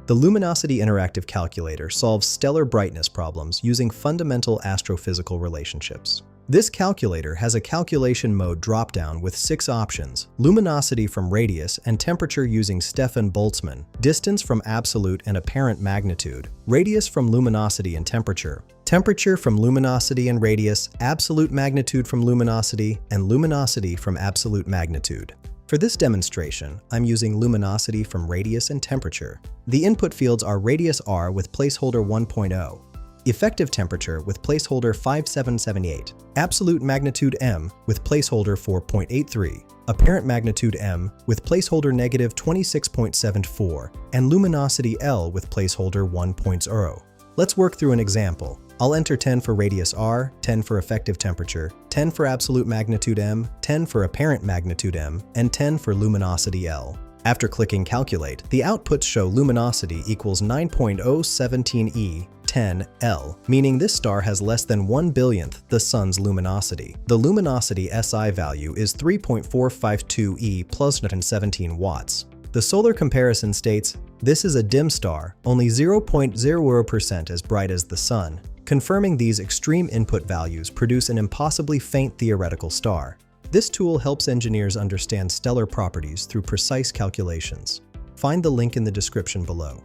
The Luminosity Interactive Calculator solves stellar brightness problems using fundamental astrophysical relationships. This calculator has a calculation mode dropdown with 6 options: luminosity from radius and temperature using Stefan-Boltzmann, distance from absolute and apparent magnitude, radius from luminosity and temperature, temperature from luminosity and radius, absolute magnitude from luminosity, and luminosity from absolute magnitude. For this demonstration, I'm using luminosity from radius and temperature. The input fields are radius r with placeholder 1.0, effective temperature with placeholder 5778, absolute magnitude m with placeholder 4.83, apparent magnitude m with placeholder negative 26.74, and luminosity L with placeholder 1.0. Let's work through an example. I'll enter 10 for radius r, 10 for effective temperature, 10 for absolute magnitude m, 10 for apparent magnitude m, and 10 for luminosity L. After clicking calculate, the outputs show luminosity equals 9.017 10 L, meaning this star has less than 1/1000th the sun's luminosity. The luminosity SI value is 3.452 E plus 17 watts. The solar comparison states, this is a dim star, only 0.0% as bright as the sun. Confirming these extreme input values produce an impossibly faint theoretical star. This tool helps engineers understand stellar properties through precise calculations. Find the link in the description below.